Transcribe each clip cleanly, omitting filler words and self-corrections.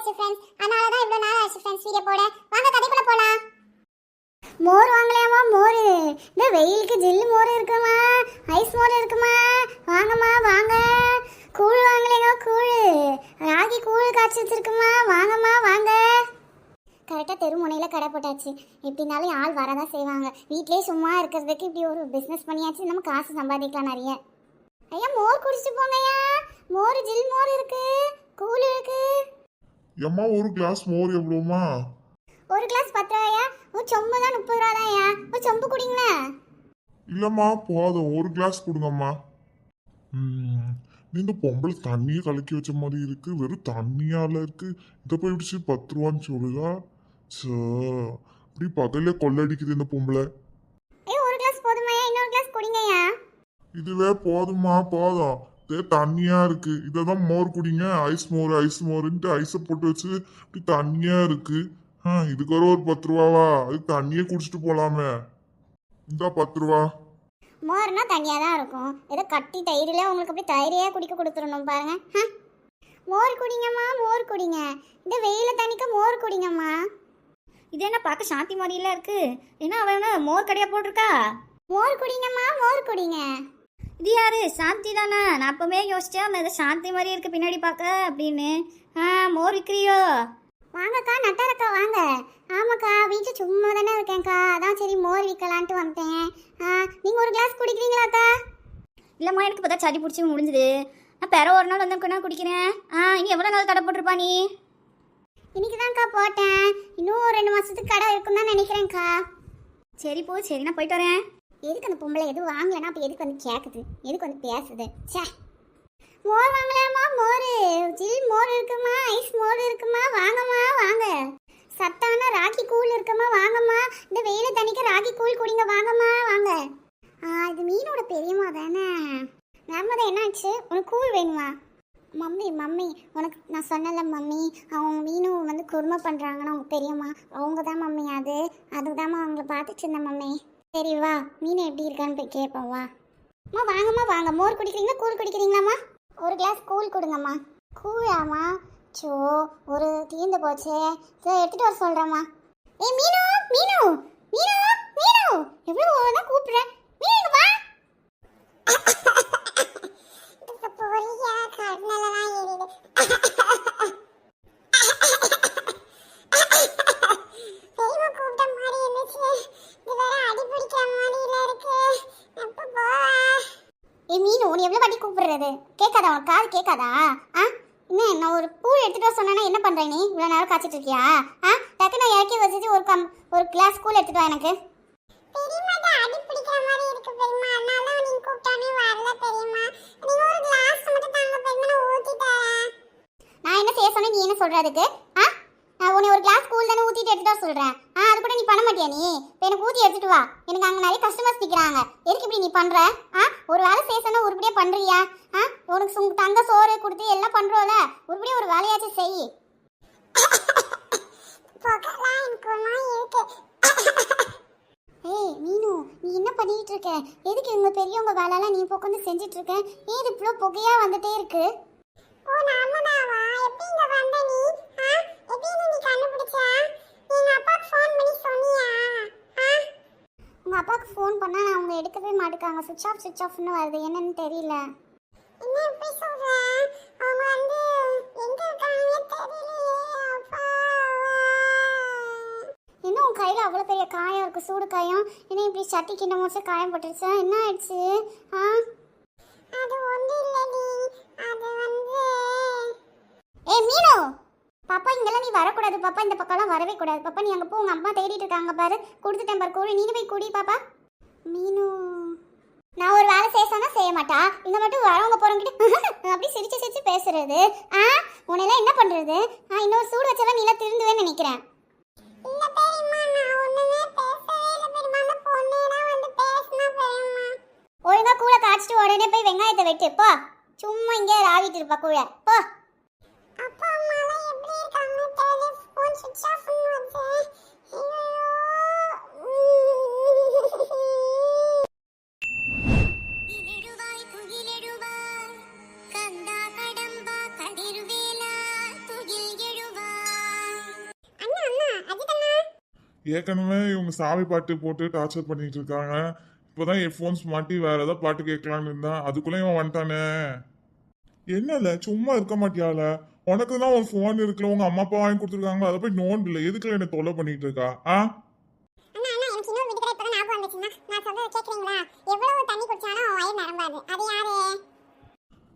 ஆயிடுச்சு फ्रेंड्स. அதனால தான் இவ்வளவு நாள் ஆயிடுச்சு फ्रेंड्स வீடியோ போட. வாங்க கதைக்குள்ள போலாம். மோர் வாங்கலையாமா? மோர் இந்த வெயிலுக்கு ஜில்லு மோர் இருக்குமா? ஐஸ் மோர் இருக்குமா? வாங்கம்மா வாங்க. கூழ் வாங்கலையா? கூழ் ராகி கூழ் காய்ச்சி வச்சிருக்குமா? வாங்கம்மா வாங்க. கரெக்டாக தெரு முனையில் கடை போட்டாச்சு. எப்படினாலும் ஆள் வரதான் செய்வாங்க. வீட்டிலே சும்மா இருக்கிறதுக்கு இப்படி ஒரு பிஸ்னஸ் பண்ணியாச்சு. நம்ம காசு சம்பாதிக்கலாம் நிறைய. ஐயா மோர் குடிச்சிட்டு போங்கய்யா. மோர் ஜில் மோர் இருக்கு, கூழ் இருக்கு. எம்மா ஒரு கிளாஸ் மோர் எவ்வளோமா? ஒரு கிளாஸ் 10 ரூபாயா? ஒரு சொம்பு தான் 30 ரூபா தான்யா. ஒரு சொம்பு குடிங்களா? இல்லம்மா போதும், ஒரு கிளாஸ் கொடுங்கம்மா. நீங்க பொம்பளை தண்ணியை கலக்கி வச்ச மாதிரி இருக்கு, வெறும் தண்ணியால இருக்கு. இதை போய் பிடிச்சி 10 ரூபான்னு சொல்லுதா? சோ அப்படி பகல்ல கொள்ளடிக்குது இந்த பொம்பளை. ஒரு கிளாஸ் போதுமாயா? இன்னொரு கிளாஸ் குடிங்கய்யா. இதுவே போதுமா? போதும், இதே தண்ணியா இருக்கு. இததான் மோர் குடிங்க. ஐஸ் மோர் ஐஸ் மோருன்ட்டு ஐஸை போட்டு வச்சு இப்படி தண்ணியா இருக்கு. இதுக்கு ஒரு 10 ரூபாவா? அது தண்ணியே குடிச்சிட்டு போலாமே. இந்தா 10 ரூபா. மோர்னா தண்ணியாக தான் இருக்கும். ஏதோ கட்டி தயிரில் உங்களுக்கு அப்படி தயிரையே குடிக்க கொடுத்துடணும் பாருங்க. மோர் குடிங்கம்மா, மோர் குடிங்க. இந்த வெயில தண்ணிக்க மோர் குடிங்கம்மா. இது என்ன பார்க்க சாந்தி மாதிரிலாம் இருக்கு? என்ன அவன் மோர் கடையா போட்டிருக்கா? மோர் குடிங்கம்மா, மோர் குடிங்க. இது யாரு? சாந்தி தானே? நான் அப்பவே யோசிச்சேன் அந்த சாந்தி மாதிரி இருக்கு பின்னாடி பார்க்க அப்படின்னு. மோர் விற்கிறியோ? வாங்கக்கா, நட்டாரக்கா வாங்க. ஆமாக்கா, வீட்டில் சும்மா தானே இருக்கேன்க்கா, அதான் சரி மோர் விற்கலான்ட்டு வந்தேன். நீங்கள் ஒரு கிளாஸ் குடிக்கிறீங்களாக்கா? இல்லைம்மா, எனக்கு பார்த்தா சளி பிடிச்சி முடிஞ்சுது. நான் பெற ஒரு நாள் வந்து குடிக்கிறேன். இனி எவ்வளோ நாள் கடை போட்டிருப்பா நீ? இன்னைக்கு தான்க்கா போட்டேன். இன்னும் 2 மாதத்துக்கு கடை இருக்குன்னு தான் நினைக்கிறேன்க்கா. சரி போ, சரி நான் போயிட்டு வரேன். எதுக்கு அந்த பொம்பளை எதுவும் வாங்கலைன்னா அப்போ எதுக்கு வந்து கேட்குது, எதுக்கு வந்து பேசுது? சே, மோர் வாங்கலாமா? மோர் ஜில் மோர் இருக்குமா? ஐஸ் மோர் இருக்குமா? வாங்கம்மா வாங்க. சத்தான ராகி கூழ் இருக்குமா? வாங்கம்மா. இந்த வெயில தண்ணிக்க ராகி கூழ் குடிங்க. வாங்கம்மா வாங்க. இது மீனோட பெரியம்மா தானே? நம்ம தான் என்னாச்சு? உனக்கு கூழ் வேணுமா? மம்மி மம்மி உனக்கு நான் சொன்னல மம்மி, அவங்க மீனும் வந்து குருமை பண்ணுறாங்கன்னா அவங்க பெரியம்மா அவங்க தான் மம்மி. அதுதாம்மா அவங்கள பார்த்துட்டு இருந்தேன் மம்மி. சரி வா, மீன் எப்படி இருக்கான்னு போய் கேட்போம் வா. அம்மா வாங்கம்மா வாங்க. மோர் குடிக்கிறீங்களா கூழ் குடிக்கிறீங்களாம்மா? ஒரு கிளாஸ் கூழ் கொடுங்கம்மா. கூழாம்மா? சோ ஒரு தீர்ந்து போச்சே. சரி எடுத்துட்டு வர சொல்கிறேம்மா. மீனு மீனு மீனு மீனு எவ்வளோ தான் கூப்பிட்றேன். மீனு வா. மீனு உன்னை எவ்வளோ வாட்டி கூப்பிடுறது? கேட்காதா உனக்கு? காது கேட்காதா? என்ன நான் ஒரு பூ எடுத்துட்டு வர சொன்னா என்ன பண்ற நீ? இவ்வளோ நேரம் காய்ச்சிட்டு இருக்கியா? டக்கு நான் இறக்கி வச்சுட்டு ஒரு கிளாஸ் கூழ் எடுத்துட்டு வா எனக்கு. நான் என்ன செய்ய சொன்னேன், நீ என்ன சொல்றதுக்கு? நான் உன்னை ஒரு கிளாஸ் கூழ் தானே ஊற்றிட்டு எடுத்துட்டு வர சொல்கிறேன். அது கூட நீ பண்ண மாட்டியா நீ? இப்போ எனக்கு ஊற்றி எடுத்துட்டு வா. எனக்கு அங்கே நிறைய கஸ்டமர்ஸ் நிற்கிறாங்க. எதுக்கு இப்படி நீ பண்ணுற? ஒரு வேலை செய்ய சொன்னா உருப்படியாக பண்ணுறியா? உனக்கு தங்க சோறு கொடுத்து எல்லாம் பண்ணுறோம்ல, உருப்படியாக ஒரு வேலையாச்சும் செய். ஏய் மீனு, நீ என்ன பண்ணிட்டு இருக்க? எதுக்கு இவங்க பெரியவங்க வேலையெல்லாம் நீ இப்போ உட்காந்து செஞ்சுட்டு இருக்க? ஏன் இவ்வளோ புகையாக வந்துட்டே இருக்கு? உங்க அப்பாவுக்கு ஃபோன் பண்ணா நான் அவங்க எடுக்கவே மாட்டேங்காங்க. சுவிட்ச் ஆஃப்னு வருது, என்னன்னு தெரியல. என்ன இப்படி சொல்ற? அவங்க வந்து எங்க இருக்காங்க தெரியலையே. அப்பா என்ன உன் கையில அவ்வளவு பெரிய காயம் இருக்கு, சூடு காயம். என்ன இப்படி சட்டி கிண்ட முடிச்சு காயம் பட்டுருச்சா? என்ன ஆயிடுச்சு? அது ஒண்ணு இல்லடி, அது வந்து மீனு பாப்பா இங்கெல்லாம் நீ வரக்கூடாது பாப்பா. இந்த பக்கம்லாம் வரவே கூடாது பாப்பா. நீ அங்கே போ, உங்கள் அம்மா தேடிட்டு இருக்காங்க பாரு. கொடுத்துட்டேன் பாரு கூழ், நீ போய் குடி பாப்பா. மீனு நான் ஒரு வேலை செய்ய சொன்னா செய்ய மாட்டா. இங்கே மட்டும் வரவங்க போகிறவங்கிட்ட அப்படி சிரிச்சு சிரிச்சு பேசுறது. உன்னெல்லாம் என்ன பண்ணுறது? இன்னொரு சூடு வச்சாலும் நீலாம் திருந்துவேன்னு நினைக்கிறேன். ஒழுங்கா கூழை காய்ச்சிட்டு உடனே போய் வெங்காயத்தை வெட்டு போ. சும்மா இங்கே ராவிட்டு இருப்பா கூழ போ. அப்பா அம்மாலாம் எப்படி இருக்காங்க? டெலிஃபோன் சுவிட்ச் ஆஃப் பண்ணுது. ஏற்கனவே இவங்க சாமி பாட்டு போட்டு டார்ச்சர் பண்ணிட்டு இருக்காங்க. இப்போதான் ஹெட்ஃபோன்ஸ் மாட்டி வேற ஏதாவது பாட்டு கேட்கலான்னு இருந்தான், அதுக்குள்ள இவன் வந்துட்டானே. என்னல சும்மா இருக்க மாட்டியால? உனக்கு தான் ஒரு ஃபோன் இருக்குல்ல, உங்க அம்மா அப்பா வாங்கி கொடுத்துருக்காங்க, அதை போய் நோண்டில்ல, எதுக்குல என்ன தொல்லை பண்ணிட்டு இருக்கா? அண்ணா அண்ணா எனக்கு இன்னொரு வீட்டுக்கு இப்பதான் ஞாபகம் வந்துச்சுன்னா நான் சொல்றது கேக்குறீங்களா? எவ்வளவு தண்ணி குடிச்சாலும் வயிறு நிரம்பாது. அது யாரு?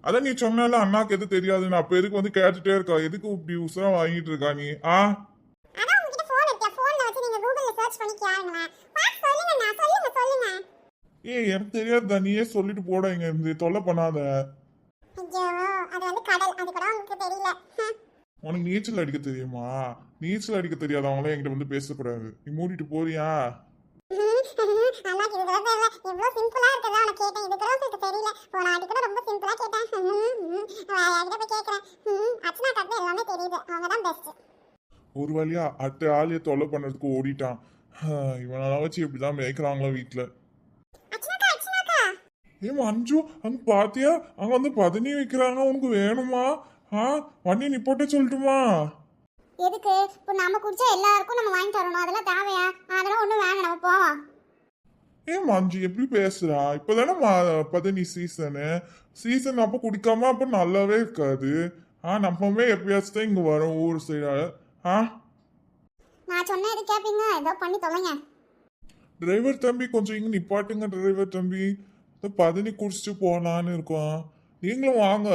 அதான் நீ சொன்னால அண்ணாக்கு எது தெரியாதுன்னு, அப்ப எதுக்கு வந்து கேட்டுட்டே இருக்கா? எதுக்கு இப்படி உசுரா வாங்கிட்டு இருக்கா நீ? அதான் உங்ககிட்ட ஃபோன் இருக்கா? ஃபோன்ல வச்சு நீங்க கூகுள்ல சர்ச் பண்ணி கேளுங்க. பாத்து சொல்லுங்க சொல்லுங்க. எனக்கு தெரியாதுதா, நீயே சொல்லிட்டு போட, இங்க இருந்து தொல்லை பண்ணாத. ஐயோ அது வந்து கடல், அது கூட உங்களுக்கு தெரியல. உனக்கு நீச்சல் அடிக்க தெரியுமா? நீச்சல் அடிக்க தெரியாதவங்களே என்கிட்ட வந்து பேசக்கூடாது. நீ மூடிட்டு போறியா? அண்ணா இது கூட தெரியல, இவ்வளவு சிம்பிளா இருக்கதா உனக்கு கேட்டேன். இது கூட உங்களுக்கு தெரியல. போன வாட்டி கூட ரொம்ப சிம்பிளா கேட்டேன். யார்கிட்ட போய் கேட்கறேன்? அர்ச்சனா கத்து எல்லாமே தெரியுது, அவங்க தான் பெஸ்ட். ஒரு வழியா அட்டை ஆளிய தொல்லை பண்றதுக்கு ஓடிட்டான். இவனெல்லாம் வச்சு எப்படிதான் மேய்க்கிறாங்களோ வீட்டுல. அர்ச்சனாக்கா மஞ்சு, அங்க பாத்தியா? அங்க வந்து பதனி வைக்கிறாங்க. உனக்கு வேணுமா? வண்டி நீ போட்டே சொல்லட்டுமா? எதுக்கு? இப்போ நாம குடிச்சா எல்லாருக்கும் நம்ம வாங்கி தரணும், அதெல்லாம் தேவையா? அதெல்லாம் ஒண்ணும் வேணாம், நம்ம போவோம். மஞ்சு எப்படி பேசுறா? இப்பதானே பதனி சீசன் அப்ப குடிக்காம அப்ப நல்லாவே இருக்காது. நம்மமே எப்பயாச்சும் தான் இங்க வரோம் ஊர் சைடா. நான் சொன்ன இது கேப்பீங்க, ஏதோ பண்ணி தொலைங்க. டிரைவர் தம்பி கொஞ்சம் இங்க நிப்பாட்டுங்க. டிரைவர் தம்பி, பதனி குடிச்சிட்டு போலான்னு இருக்கோம். நீங்களும் வாங்க.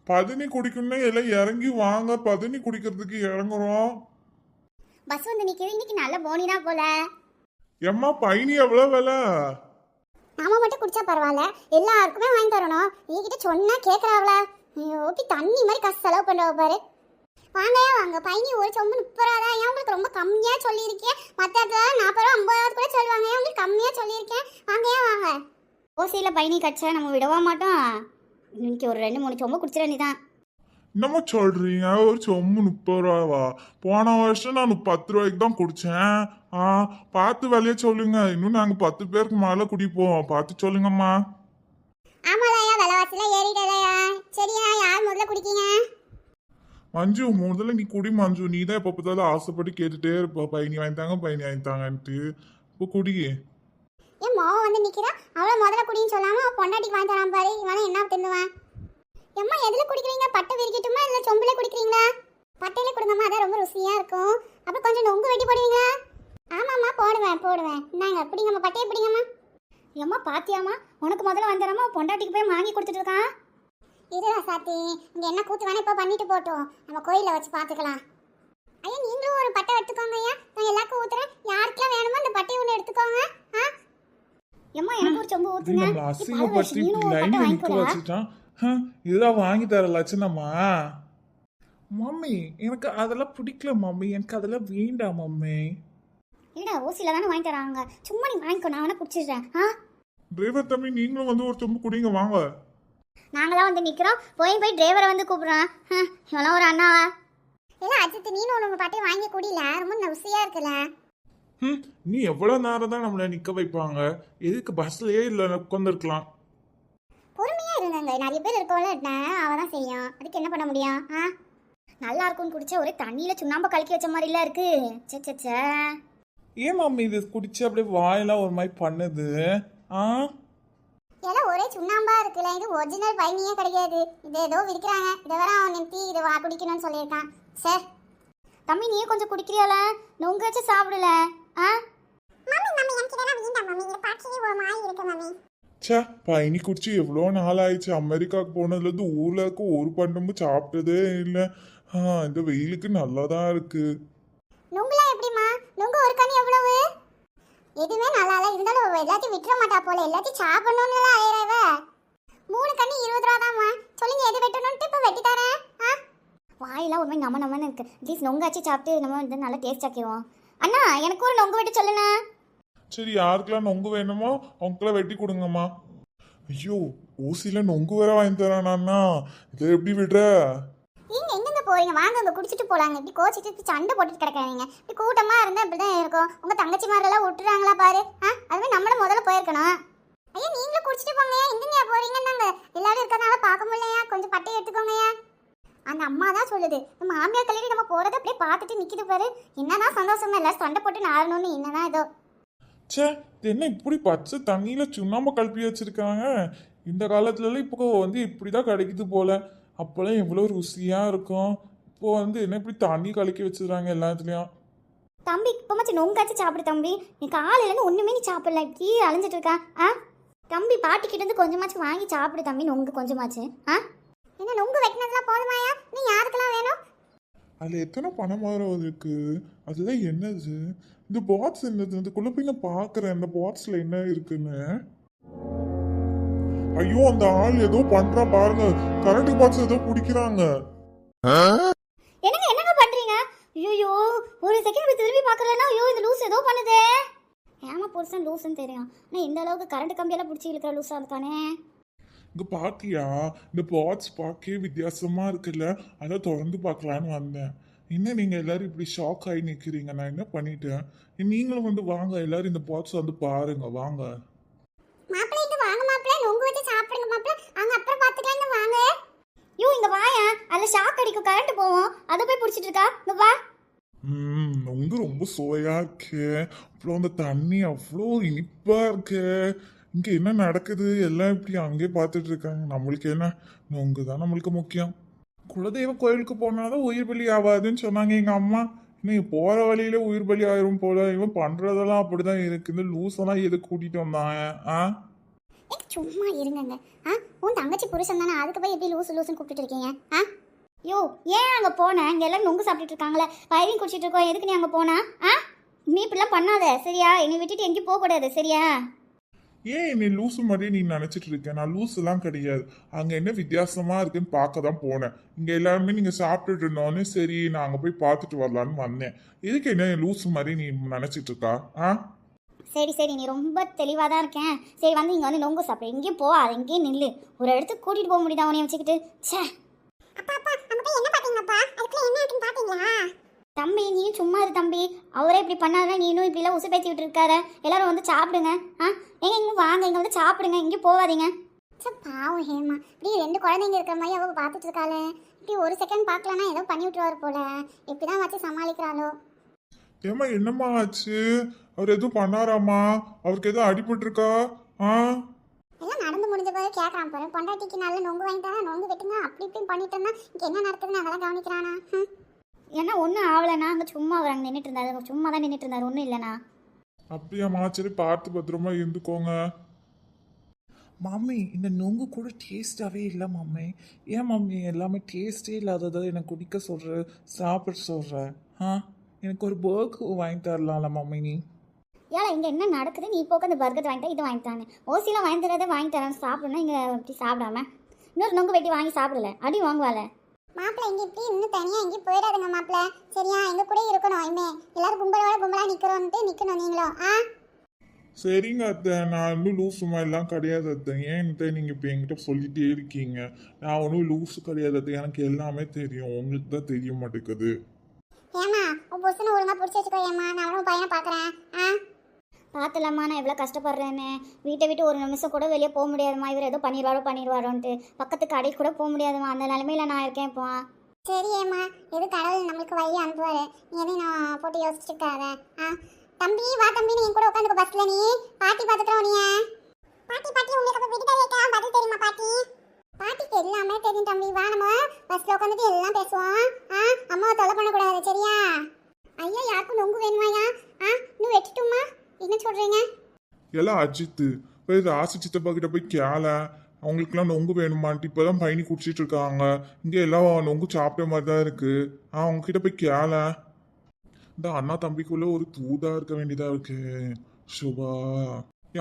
பதனி குடிக்கணும்னா எல்லாம் இறங்கி வாங்க. பதனி குடிக்கிறதுக்கு இறங்குறோம். பஸ் வந்து நிக்குது. இன்னைக்கு நல்ல போனினா போல. எம்மா பயணி எவ்வளவு விலை? நாம மட்டும் குடிச்சா பரவாயில்ல, எல்லாருக்குமே வாங்கி தரணும். நீகிட்ட சொன்னா கேக்குறாவல. ஓகே, தண்ணி மாதிரி காசு செலவு பண்ணுவ பாரு. வாங்க பயணி ஒரு சொம்பு 30 ரூபா தான். ஏன் உங்களுக்கு ரொம்ப கம்மியா சொல்லியிருக்கேன்? மற்ற இடத்துல 40 ரூபா 50 கூட சொல்லுவாங்க, ஏன் உங்களுக்கு கம்மியா சொல்லியிருக்கேன்? வாங்க. ஓசியில பயணி கட்சா நம்ம விடவா மாட்டோம். இன்னைக்கு ஒரு 2-3 சொம்பு குடிச்சிட வேண்டியதான். என்னம்மா சொல்றீங்க? ஒரு சொம்பு 30 ரூபாவா? போன வருஷம் நான் 10 ரூபாய்க்கு தான் குடிச்சேன். பார்த்து விலைய சொல்லுங்க. இன்னும் நாங்க 10 பேருக்கு மேல குடிப்போம். பார்த்து சொல்லுங்கம்மா. ஆமாலையா, விலைவாசில ஏறிட்டலையா? சரியா, யார் முதல்ல குடிக்கீங்க? மஞ்சு, முதல்ல நீ குடி மஞ்சு. நீ தான் எப்ப பார்த்தாலும் ஆசைப்பட்டு கேட்டுட்டே இருப்ப, பயணி வாங்கித்தாங்கன்ட்டு. இப்போ குடி. ஏன் மோவன் வந்து நிக்கிறா? அவளை முதல்ல குடின்னு சொல்லாம பொண்டாட்டிக்கு வாங்கி தரான் பாரு. இவனா என்ன தின்னுவான்? எம்மா எதுல குடிக்கிறீங்க? பட்டை விரிக்கட்டுமா இல்ல சொம்புல குடிக்கிறீங்களா? பட்டையில கொடுங்கம்மா, அதான் ரொம்ப ருசியா இருக்கும். அப்புறம் கொஞ்சம் நொங்கு வெட்டி போடுவீங்களா? ஆமாம்மா போடுவேன். இந்தாங்க பிடிங்கம்மா, பட்டையை பிடிங்கம்மா. ஏம்மா பாத்தியாம்மா, உனக்கு முதல்ல வந்துடாம பொண்டாட்டிக்கு போய் வாங்கி கொடுத்துட்டு இருக்கான். இதுடா சாத்தி, இங்க என்ன கூத்து வேணா இப்போ பண்ணிட்டு போட்டோம், நம்ம கோயில வச்சு பாத்துக்கலாம். ஐயா நீங்களும் ஒரு பட்டை எடுத்துக்கோங்க. ஐயா நான் எல்லாருக்கும் ஊத்துறேன். யாருக்கெல்லாம் வேணுமோ அந்த பட்டையை ஒன்று எடுத்துக்கோங்க. ஏம்மா எனக்கு ஒரு சொம்பு ஊத்துங்க. அசிங்கப்பட்டு லைன் நிக்க வச்சுட்டான். இதெல்லாம் வாங்கி தர லட்சணமா? மம்மி எனக்கு அதெல்லாம் பிடிக்கல மம்மி, எனக்கு அதெல்லாம் வேண்டாம் மம்மி. ஏடா ஓசியில தானே வாங்கி தராங்க, சும்மா நீ வாங்கிக்கோ, நான் வேணா குடிச்சிடுறேன். டிரைவர் தம்பி, நீங்களும் வந்து ஒரு சொம்பு குடிங்க வாங்க. நாங்களாம் வந்து நிக்கிறோம், போய் டிரைவரை வந்து கூப்பிடுறான். இவெல்லாம் ஒரு அண்ணாவா? இல்ல அஜித், நீனும் ஒன்று பட்டையை வாங்கி குடியில, ரொம்ப ருசியா இருக்குல்ல. நீ எவ்வளவு நேரம் தான் நம்மள நிக்க வைப்பாங்க? எதுக்கு பஸ்லயே இல்ல உட்காந்துருக்கலாம். பொறுமையா இருங்க, நிறைய பேர் இருக்கோம்ல, அவதான் செய்யும். அதுக்கு என்ன பண்ண முடியும்? நல்லா இருக்கும்னு குடிச்சா ஒரே தண்ணியில சுண்ணாம்பு கலக்கி வச்ச மாதிரி இல்ல இருக்கு. சே ஏன் மம்மி இது குடிச்சு அப்படியே வாயெல்லாம் ஒரு மாதிரி பண்ணுது? எல்லாம் ஒரே சுண்ணாம்பா இருக்குல்ல. இது ஒரிஜினல் பயணியே கிடைக்காது. இது ஏதோ விற்கிறாங்க. இதை வேற அவன் நிறுத்தி இதை குடிக்கணும்னு சொல்லியிருக்கான். சார் தம்பி, நீ கொஞ்சம் குடிக்கிறியால? நொங்கு வச்சு சாப்பிடல. பயணி குடிச்சு எவ்வளோ நாள் ஆயிடுச்சு. அமெரிக்காவுக்கு போனதுல இருந்து ஊர்ல இருக்க ஒரு பண்டமும் சாப்பிட்டதே இல்லை. இந்த வெயிலுக்கு நல்லாதான் இருக்கு. நொங்குலாம் எப்படிமா? நொங்கு ஒரு கனி எவ்வளவு? எதுவுமே நல்லா இல்லை. இருந்தாலும் எல்லாத்தையும் விட்டுற மாட்டா போல, எல்லாத்தையும் சாப்பிடணும்னு அலையறவ. 3 கனி 20 ரூபா தான்மா. சொல்லுங்க எது வெட்டணும்ட்டு இப்போ வெட்டி தரேன். வாயெல்லாம் ஒரு மாதிரி நம்மன்னு இருக்கு. ப்ளீஸ் நொங்காச்சு சாப்பிட்டு நம்ம வந்து நல்லா டேஸ்ட் ஆக்கிடுவோம். அண்ணா எனக்கு ஒரு நொங்கு வெட்டி சொல்லுண்ணா. சரி, யாருக்கெல்லாம் நொங்கு வேணுமோ அவங்களாம் வெட்டி கொடுங்கம்மா. ஐயோ, ஊசியில நொங்கு வேற வாங்கி தரானா? இதை எப்படி விடுற? நீங்க எங்கெங்க போறீங்க? வாங்க அங்க குடிச்சிட்டு போலாங்க. இப்படி கோச்சிட்டு சண்டை போட்டுட்டு கிடக்காதீங்க. இப்படி கூட்டமா இருந்தா இப்படிதான் இருக்கும். உங்க தங்கச்சி மாதிரிலாம் விட்டுறாங்களா பாரு. அதுவே நம்மளும் முதல்ல போயிருக்கணும். ஐயா நீங்களும் குடிச்சிட்டு போங்கயா. எங்கங்க போறீங்க? நாங்க எல்லாரும் இருக்கறனால பார்க்க முடியலையா? கொஞ்சம் பட்டை எடுத்துக்கோங்கயா. அந்த அம்மா தான் சொல்லுது நம்ம மாமியார் கல்யாணம் நம்ம போறதை அப்படியே பார்த்துட்டு நிக்குது பாரு. என்னதான் சந்தோஷமா இல்ல, சண்டை போட்டு நாரணும்னு என்னதான் ஏதோ. ச்சே, இது என்ன இப்படி பச்சை தண்ணியில சுண்ணாம்பு கலப்பி வச்சிருக்காங்க. இந்த காலத்துலலாம் இப்போ வந்து இப்படிதான் கிடைக்குது போல. அப்போல்லாம் எவ்வளோ ருசியா இருக்கும். இப்போ வந்து என்ன இப்படி தண்ணி கலக்கி வச்சிருக்காங்க எல்லாத்துலயும். தம்பி இப்போமாச்சும் நொங்காச்சும் சாப்பிடு தம்பி. நீ காலையிலேருந்து ஒன்றுமே நீ சாப்பிடல, இப்படி அலைஞ்சிட்டு இருக்கா. தம்பி பாட்டிக்கிட்ட இருந்து கொஞ்சமாச்சும் வாங்கி சாப்பிடு தம்பி, நொங்கு கொஞ்சமாச்சு. என்ன நொங்கு வெட்டினதுலாம் போதுமாயா? நீ யாருக்கெல்லாம் வேணும்? அதுல எத்தனை பனைமரம் இருக்கு? அதெல்லாம் என்னது? இந்த பாக்ஸ் என்னது? அதுக்குள்ள போய் நான் பாக்குறேன் இந்த பாக்ஸ்ல என்ன இருக்குன்னு. ஐயோ, அந்த ஆள் ஏதோ பண்றா பாருங்க. கரண்ட் பாக்ஸ் ஏதோ பிடிக்கிறாங்க. என்னங்க பண்றீங்க? ஐயோ, ஒரு செகண்ட் போய் திரும்பி பார்க்கலன்னா ஐயோ இந்த லூஸ் ஏதோ பண்ணுதே. ஏமா புருஷன் லூஸ்ன்னு தெரியும், ஆனால் இந்த அளவுக்கு கரண்ட் கம்பியெல்லாம் பிடிச்சி இழுக்கிற லூஸாக இருக்கானே. இங்க பாத்தியா, இந்த பாக்ஸ் பார்க்கவே வித்தியாசமா இருக்குல்ல, அதான் திறந்து பார்க்கலான்னு வந்தேன். என்ன நீங்க எல்லாரும் இப்படி ஷாக் ஆகி நிக்கிறீங்க? நான் என்ன பண்ணிட்டேன்? நீங்களும் வந்து வாங்க, எல்லாரும் இந்த பாக்ஸ் வந்து பாருங்க, வாங்க. மாப்பிள்ளை இங்க வாங்க மாப்பிள்ளை, நொங்கு வச்சு சாப்பிடுங்க மாப்பிள்ளை. அங்க அப்புறம் பாத்துக்கலாம், இங்க வாங்க. ஐயோ இங்க வாயா, அதில் ஷாக் அடிக்கும், கரண்ட் போவோம், அதை போய் பிடிச்சிட்டு இருக்கா. இங்க வா. நொங்கு ரொம்ப சுவையா இருக்கு. அப்புறம் அந்த தண்ணி அவ்வளோ இனிப்பா இருக்கு. இங்க என்ன நடக்குது? எல்லாம் இப்படி அங்கே பார்த்துட்டு இருக்காங்க. நம்மளுக்கு என்ன, நொங்கு தான் நம்மளுக்கு முக்கியம். குலதெய்வ கோயிலுக்கு போனாதான் உயிர் பலி ஆகாதுன்னு சொன்னாங்க எங்க அம்மா. இன்னும் போற வழியில உயிர் பலி ஆயிரும் போல. இவன் பண்றதெல்லாம் அப்படிதான் இருக்கு. இந்த லூசெல்லாம் எது கூட்டிட்டு வந்தாங்க? சும்மா இருங்கங்க. உன் தங்கச்சி புருஷன் தானே, அதுக்கு போய் எப்படி லூசு லூசுன்னு கூப்பிட்டு இருக்கீங்க? யோ ஏன் அங்கே போனேன்? இங்கே எல்லாரும் நொங்கு சாப்பிட்டுட்டு இருக்காங்களே, வயிறையும் குடிச்சிட்டு இருக்கோம், எதுக்கு நீ அங்கே போனா? நீ இப்படிலாம் பண்ணாத சரியா? என்னை விட்டுட்டு எங்கேயும் போகக்கூடாது சரியா? ஏன் நீ லூசு மாதிரி நீ நினைச்சிட்டு இருக்க? நான் லூஸ் எல்லாம் கிடையாது. அங்க என்ன வித்தியாசமா இருக்குன்னு பார்க்க தான் போனேன். இங்க எல்லாருமே நீங்க சாப்பிட்டுட்டு இருந்தோன்னு சரி நான் அங்க போய் பார்த்துட்டு வரலான்னு வந்தேன். எதுக்கு என்ன லூசு மாதிரி நீ நினைச்சிட்டு இருக்கா? சரி சரி, நீ ரொம்ப தெளிவாக தான் இருக்கேன். சரி வந்து இங்கே வந்து நொங்கு சாப்பிடு, எங்கேயும் போ, அது எங்கேயும் நில்லு. ஒரு இடத்துக்கு கூட்டிகிட்டு போக முடியுதா உனைய வச்சுக்கிட்டு? சே அப்பா அப்பா, அங்க போய் என்ன பாத்தீங்கப்பா? அதுக்குள்ள என்ன இருக்குன்னு பாத்தீங்களா? தம்பி நீயும் சும்மா இரு தம்பி. அவரே இப்படி பண்ணாத, நீனும் இப்படிலாம் உசு பேத்தி விட்டு இருக்காரு. எல்லாரும் வந்து சாப்பிடுங்க. எங்க வாங்க, இங்கே வந்து சாப்பிடுங்க, எங்கேயும் போகாதீங்க. பாவம் ஹேமா, இப்படி 2 குழந்தைங்க இருக்கிற மாதிரி அவ பார்த்துட்டு இருக்காளே. இப்படி ஒரு செகண்ட் பார்க்கலன்னா ஏதோ பண்ணி விட்டுருவாரு போல. எப்படிதான் வச்சு சமாளிக்கிறாளோ. ஏமா என்னம்மா ஆச்சு? அவர் எதுவும் பண்ணாராமா? அவருக்கு எதுவும் அடிபட்டு இருக்கா? எல்லாம் நடந்து முடிஞ்ச பிறகு கேட்கறான் பாரு. பொண்டாட்டிக்கு நல்ல நொங்கு வாங்கிட்டானா, நொங்கு வெட்டுங்க, அப்படி இப்படின்னு பண்ணிட்டோம்னா இங்க என்ன நடக்குதுன்னு அதெல்லாம் கவனிக்கிறானா? ஏன்னா ஒன்றும் ஆகலைண்ணா, அங்கே சும்மா அவர் அங்கே நின்றுட்டு இருந்தாரு, சும்மா தான் நின்றுட்டு இருந்தாரு, ஒன்றும் இல்லைண்ணா. அப்படியாம்மா? சரி பார்த்து பத்திரமா இருந்துக்கோங்க. மம்மி இந்த நொங்கு கூட டேஸ்டாகவே இல்லை மம்மி. ஏன் மம்மி எல்லாமே டேஸ்டே இல்லாததை எனக்கு குடிக்க சொல்கிற, சாப்பிட சொல்கிற? எனக்கு ஒரு பர்கர் வாங்கி தரலாம்ல மம்மி நீ? ஏழை இங்கே என்ன நடக்குது? நீ இப்போ அந்த பர்கர் வாங்கிட்டா, இது வாங்கிட்டானே, ஓசிலாம் வாங்கி தரதை வாங்கி தரேன் சாப்பிடணும். இங்கே இப்படி சாப்பிடாம இன்னொரு நொங்கு வெட்டி வாங்கி சாப்பிடல, அடி வாங்குவாள. மாப்பிள்ளை இங்க இப்படி இன்னும் தனியா எங்கேயும் போயிடாதுங்க மாப்பிள்ளை, சரியா? எங்க கூட இருக்கணும். இனிமே எல்லாரும் கும்பலோட கும்பலா நிக்கணும் நீங்களும். சரிங்க அத்தை, நான் இன்னும் லூசு மாதிரிலாம் கிடையாது அத்தை. ஏன்ட்டு நீங்கள் இப்போ என்கிட்ட சொல்லிட்டே இருக்கீங்க. நான் ஒன்றும் லூசு கிடையாது அத்தை, எனக்கு எல்லாமே தெரியும். உங்களுக்கு தான் தெரிய மாட்டேங்குது. ஏமா உன் புருஷனை ஒழுங்கா பிடிச்சி வச்சுக்கோ ஏமா, நான் அவனும் பையனை பார்க்குறேன். பார்த்துலாமா, நான் எவ்வளோ கஷ்டப்படுறேன்னு. வீட்டை விட்டு ஒரு நிமிஷம் கூட வெளியே போக முடியாதுமா. இவர் ஏதோ பண்ணிடுவாரோன்ட்டு பக்கத்து கடைக்கு கூட போக முடியாதுமா. அந்த நிலைமையில நான் இருக்கேன் இப்போ. சரி ஏமா, எது கடவுள் நம்மளுக்கு வழி அனுப்புவாரு. நீ எதையும் நான் போட்டு யோசிச்சுக்காத. தம்பி வா தம்பி, நீ என் கூட உட்காந்துக்க பஸ்ல. நீ பாட்டி பார்த்துட்டோம். நீ பாட்டி உங்களுக்கு அப்போ விடுதலை வைக்க பதில் தெரியுமா பாட்டி? பாட்டிக்கு எல்லாமே தெரியும் தம்பி. வா நம்ம பஸ்ல உட்காந்துட்டு எல்லாம் பேசுவோம். அம்மாவை தொலை பண்ணக்கூடாது சரியா? ஐயா யாருக்கும் நொங்கு வேணுமாயா? இன்னும் வெட்டிட்டுமா? என்ன சொல்றீங்க? எல்லாம் அஜித்து போய் ராசி சித்தப்பா கிட்ட போய் கேள. அவங்களுக்குலாம் நொங்கு வேணுமான்ட்டு இப்போதான் பயணி குடிச்சிட்டு இருக்காங்க. இங்கே எல்லாம் நொங்கு சாப்பிட்ட மாதிரி தான் இருக்கு. அவங்க கிட்ட போய் கேள. இந்த அண்ணா தம்பிக்குள்ள ஒரு தூதா இருக்க வேண்டியதா இருக்கு. சுபா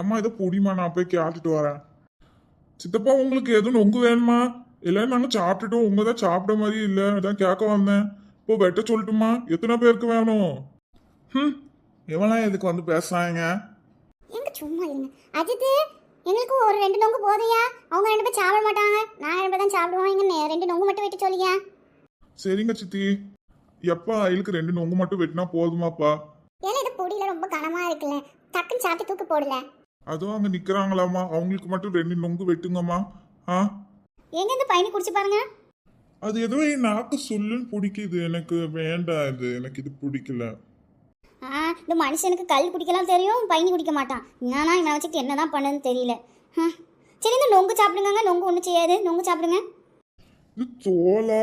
ஏம்மா இதை புடிமா, நான் போய் கேட்டுட்டு வரேன். சித்தப்பா உங்களுக்கு எதுவும் நொங்கு வேணுமா? எல்லாரும் நாங்கள் சாப்பிட்டுட்டோம், உங்க தான் சாப்பிட்ட மாதிரி இல்லை, அதான் கேட்க வந்தேன். இப்போ வெட்ட சொல்லட்டுமா? எத்தனை பேருக்கு வேணும்? இவெல்லாம் எதுக்கு வந்து பேசுறாங்க? எங்க சும்மா இருங்க அஜித். எங்களுக்கு ஒரு 2 நொங்கு போதையா? அவங்க 2 பேர் சாப்பிட மாட்டாங்க, நான் 2 பேர் தான் சாப்பிடுவோம். இங்க 2 நொங்கு மட்டும் வெட்டி சொல்லியா? சரிங்க சித்தி. எப்பா அவளுக்கு 2 நொங்கு மட்டும் வெட்டினா போதுமாப்பா? ஏன்னா இது பொடியில ரொம்ப கனமா இருக்குல்ல, டக்குன்னு சாப்பிட்டு தூக்கு போடல. அதுவும் அங்க நிக்கிறாங்களாமா, அவங்களுக்கு மட்டும் 2 நொங்கு வெட்டுங்கம்மா. எங்க இந்த பையனை குடிச்சு பாருங்க. அது ஏதோ என் நாக்கு சொல்லுன்னு பிடிக்குது, எனக்கு வேண்டாம், எனக்கு இது பிடிக்கல. இந்த மனுஷனுக்கு கல் குடிக்கலாம் தெரியும், பயணி குடிக்க மாட்டான். என்னன்னா இவனை வச்சுட்டு என்னதான் பண்ணதுன்னு தெரியல. சரி, இந்த நொங்கு சாப்பிடுங்க. நொங்கு ஒன்றும் செய்யாது, நொங்கு சாப்பிடுங்க. இது தோலா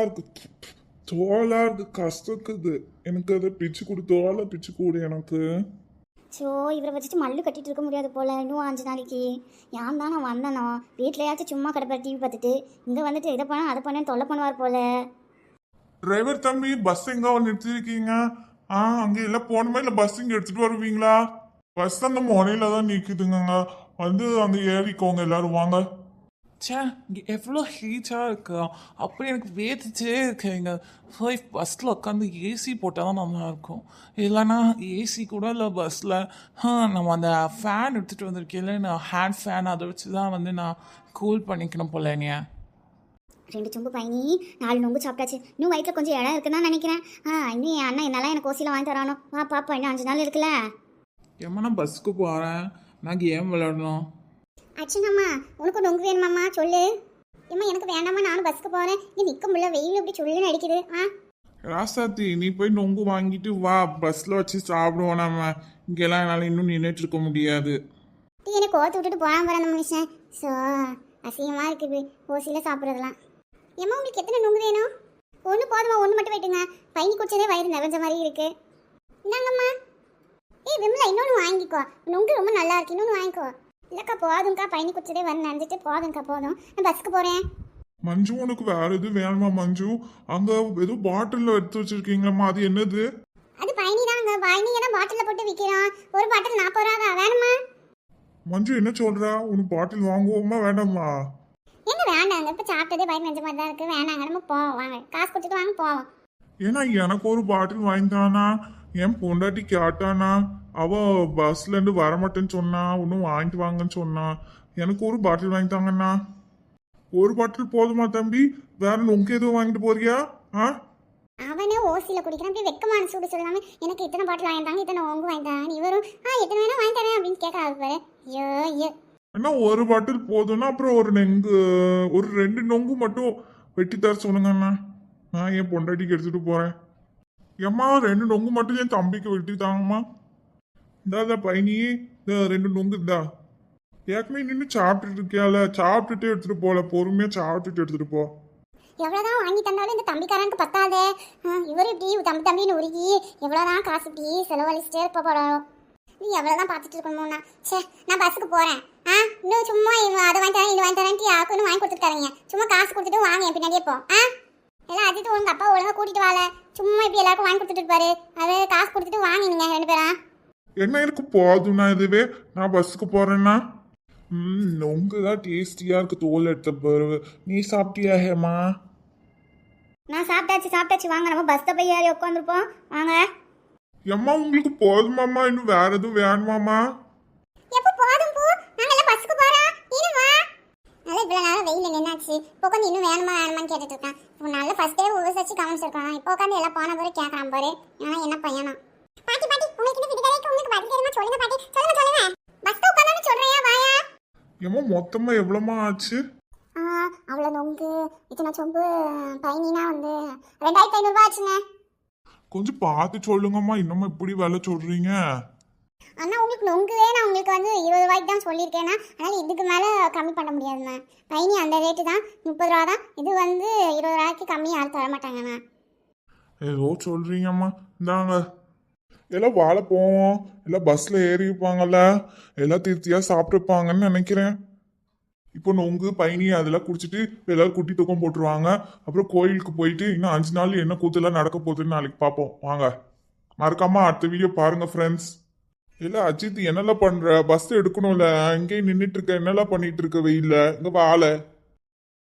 இருக்கு, கசக்குது. எனக்கு அதை பிச்சு கொடு, தோலை பிச்சு கொடு எனக்கு. ஸோ இவரை வச்சுட்டு மல்லு கட்டிட்டு இருக்க முடியாது போல இன்னும் 5 நாளைக்கு. ஏன் தான் நான் வந்தேனோ, வீட்டிலையாச்சும் சும்மா கிடப்பார் டிவி பார்த்துட்டு, இங்கே வந்துட்டு இதை பண்ண அதை பண்ணேன்னு தொல்லை பண்ணுவார் போல. டிரைவர் தம்பி, பஸ் எங்க நிறுத்திருக்கீங்க? அங்கே எல்லாம் போகணுமா, இல்லை பஸ் இங்கே எடுத்துட்டு வருவீங்களா? பஸ் அந்த முனையில தான் நிற்குதுங்க, வந்து அங்கே ஏறிக்கோங்க எல்லாரும், வாங்க. ச்சே, இங்கே எவ்வளோ ஹீட்டாக இருக்கு. அப்போ எனக்கு வேதிச்சே இருக்கேங்க. போய் பஸ்ஸில் உட்காந்து ஏசி போட்டால் தான் நல்லாயிருக்கும். இல்லைன்னா ஏசி கூட இல்லை பஸ்ஸில். நம்ம அந்த ஃபேன் எடுத்துகிட்டு வந்திருக்கேன்ல, நான் ஹேண்ட் ஃபேன், அதை வச்சு தான் வந்து நான் கூல் பண்ணிக்கணும் போல. நீ 2 சொம்பு பயணி 4 நொங்கு சாப்பிட்டாச்சு. இன்னும் வயிற்றில் கொஞ்சம் இடம் இருக்குன்னு தான் நினைக்கிறேன். இன்னும் என் அண்ணன் என்னால் எனக்கு ஓசியில் வாங்கி தரானோ. வா பாப்பா, இன்னும் 5 நாள் இருக்குல்ல. ஏம்மா நான் பஸ்ஸுக்கு போகிறேன், நான் கேம் விளையாடணும். அச்சுங்கம்மா, உனக்கு நொங்கு வேணுமாம்மா சொல்லு. ஏம்மா எனக்கு வேண்டாம்மா, நானும் பஸ்ஸுக்கு போகிறேன். நீ நிற்க முடியல, வெயில் இப்படி சொல்லுன்னு அடிக்குது. ராசாத்தி, நீ போய் நொங்கு வாங்கிட்டு வா, பஸ்ஸில் வச்சு சாப்பிடுவோம். நம்ம இங்கெல்லாம் என்னால் இன்னும் நின்றுட்டு இருக்க முடியாது. டீ என்னை கோத்து விட்டுட்டு போகாம போகிற அந்த மனுஷன். ஸோ அசிங்கமாக இருக்குது ஓசியில் சாப்பிட்றதுலாம். ஏம்மா உங்களுக்கு எத்தனை நொங்கு வேணும்? ஒன்று போதுமா, ஒன்று மட்டும் வெட்டுங்க. பயணி குடிச்சதே வயிறு நிறைஞ்ச மாதிரி இருக்குது. இந்தாங்கம்மா. விமலா, இன்னொன்று வாங்கிக்கோ, நொங்கு ரொம்ப நல்லா இருக்கு, இன்னொன்று வாங்கிக்கோ. இல்லைக்கா போதும்க்கா, பயணி குடிச்சதே வந்து நினைஞ்சிட்டு போதும்க்கா, போதும், நான் பஸ்ஸுக்கு போகிறேன். மஞ்சு, உனக்கு வேற எதுவும் வேணுமா மஞ்சு? அங்க ஏதோ பாட்டில் எடுத்து வச்சிருக்கீங்களம்மா, அது என்னது? அது பயணி தாங்க, பயணியை தான் பாட்டிலில் போட்டு விற்கிறோம். ஒரு பாட்டில் 40 ரூபா தான், வேணுமா? மஞ்சு என்ன சொல்றா? உனக்கு பாட்டில் வாங்குவோமா வேண்டாமா? என்ன வேண்டாங்க, இப்போ சாப்பிட்டதே வயிறு நெஞ்ச மாதிரி தான் இருக்குது, வேணாங்க, நம்ம போவோம், வாங்க காசு கொடுத்துட்டு வாங்க போவோம். ஏன்னா எனக்கு ஒரு பாட்டில் வாங்கிட்டானா, என் பொண்டாட்டி கேட்டானா, அவ பஸ்ல இருந்து வரமாட்டேன்னு சொன்னா, இன்னும் வாங்கிட்டு வாங்கன்னு சொன்னா. எனக்கு ஒரு பாட்டில் வாங்கிட்டாங்கண்ணா. ஒரு பாட்டில் போதுமா தம்பி? வேற நொங்கு எதுவும் வாங்கிட்டு போறியா? அவனே ஓசியில் குடிக்கிறான், அப்படி வெக்கமான சூடு சொல்லாம எனக்கு இத்தனை பாட்டில் வாங்கிட்டாங்க, இத்தனை நொங்கு வாங்கிட்டாங்க, இவரும் எத்தனை வேணா வாங்கி தரேன் அப்படின்னு கேட்க ஆகுப்பாரு. ஐயோ ஐயோ. அண்ணா, ஒரு பாட்டில் போதும்னா அப்புறம் ஒரு 2 நொங்கு மட்டும் வெட்டி தர சொல்லுங்க அண்ணா. நான் என் பொண்டாட்டிக்கு எடுத்துட்டு போறேன். ஏம்மா 2 நொங்கு மட்டும் என் தம்பிக்கு வெட்டி தாங்கம்மா. இந்தாதா பயணி, இந்த 2 நொங்கு இந்தா. ஏற்கனவே நின்று சாப்பிட்டுட்டு இருக்கியால, சாப்பிட்டுட்டு எடுத்துட்டு போல, பொறுமையா சாப்பிட்டுட்டு எடுத்துட்டு போ. எவ்வளோதான் வாங்கி தந்தாலும் இந்த தம்பிக்காரனுக்கு பத்தாதே. இவர் இப்படி தம்பின்னு உருகி எவ்வளோதான் காசு இப்படி செலவழிச்சிட்டே இருப்ப போகிறோம். நீ எவ்வளோதான் பார்த்துட்டு இருக்கணும்னா. சே, நான் பஸ்ஸுக்கு போகிறேன். இன்னும் சும்மா அதை வாங்கி தரேன், இது வாங்கி தரேன்ட்டு யாருக்கும் வாங்கி கொடுத்துருக்காதீங்க. சும்மா காசு கொடுத்துட்டு வாங்க என் பின்னாடியே போ. எல்லாம் அஜித்து உங்க அப்பா ஒழுங்கா கூட்டிட்டு வாழ, சும்மா இப்படி எல்லாருக்கும் வாங்கி கொடுத்துட்டு இருப்பாரு. அது காசு கொடுத்துட்டு வாங்க நீங்க 2 பேரா. என்ன எனக்கு போதும்னா இதுவே, நான் பஸ்ஸுக்கு போறேன்னா. நொங்கு தான் டேஸ்டியா இருக்கு, தோல் எடுத்த பிறகு. நீ சாப்பிட்டியா ஹேமா? நான் சாப்பிட்டாச்சு. வாங்க, நம்ம பஸ்ஸை போய் ஏறி உட்காந்துருப்போம், வாங்க. எம்மா உங்களுக்கு போதுமாம்மா? இன்னும் வேற எதுவும் வேணுமாம்மா? எப்போ போதும் போ, நாங்க எல்லாம் பஸ்ஸுக்கு போறோம், நீனு வா. நல்லா இவ்வளவு நேரம் வெயில நின்னாச்சு, இப்போ உட்காந்து இன்னும் வேணுமான்னு கேட்டுட்டு இருக்கான். இப்போ நல்ல ஃபர்ஸ்டே விவசாயிச்சு கவனிச்சிருக்கான், இப்போ உட்காந்து எல்லாம் போன பிறகு கேட்கறான் பாரு. ஏன்னா என்ன பையனா? பாட்டி உங்களுக்கு இந்த விடுதலைக்கு உங்களுக்கு பதில் தெரியுமா? சொல்லுங்க பாட்டி, சொல்லுங்க. பஸ்ல உட்காந்து சொல்றியா? வாயா. ஏம்மா மொத்தமா எவ்வளோமா ஆச்சு? அவ்வளோ நொங்கு இத்தனை சொம்பு பயணினா வந்து 2500 ரூபாய் ஆச்சுங்க. கொஞ்சம் பார்த்து சொல்லுங்கம்மா, இன்னமும் இப்படி விலை சொல்றீங்க. அண்ணா உங்களுக்கு நொங்குவே நான் உங்களுக்கு வந்து 20 ரூபாய்க்கு தான் சொல்லியிருக்கேன்னா, அதனால் இதுக்கு மேலே கம்மி பண்ண முடியாதுண்ணா. பயணி அந்த ரேட்டு தான், 30 ரூபா தான். இது வந்து 20 ரூபாய்க்கு கம்மி யாரும் தர மாட்டாங்கண்ணா. ஏதோ சொல்றீங்கம்மா. இந்தாங்க, எல்லாம் வாழ போவோம், எல்லாம் பஸ்ல ஏறிப்பாங்கல்ல, எல்லாம் திருப்தியா சாப்பிட்டுருப்பாங்கன்னு நினைக்கிறேன். இப்போ நொங்கு பயணி அதெல்லாம் குடிச்சிட்டு எல்லாரும் குட்டி தூக்கம் போட்டுருவாங்க. அப்புறம் கோயிலுக்கு போயிட்டு இன்னும் 5 நாள் என்ன கூத்தெல்லாம் நடக்க போகுதுன்னு நாளைக்கு பார்ப்போம். வாங்க, மறக்காம அடுத்த வீடியோ பாருங்க ஃப்ரெண்ட்ஸ். இல்ல அஜித், என்னெல்லாம் பண்ற? பஸ் எடுக்கணும்ல, அங்கேயே நின்றுட்டு இருக்க, என்னெல்லாம் பண்ணிட்டு இருக்க வெயில்ல? இங்க வாழ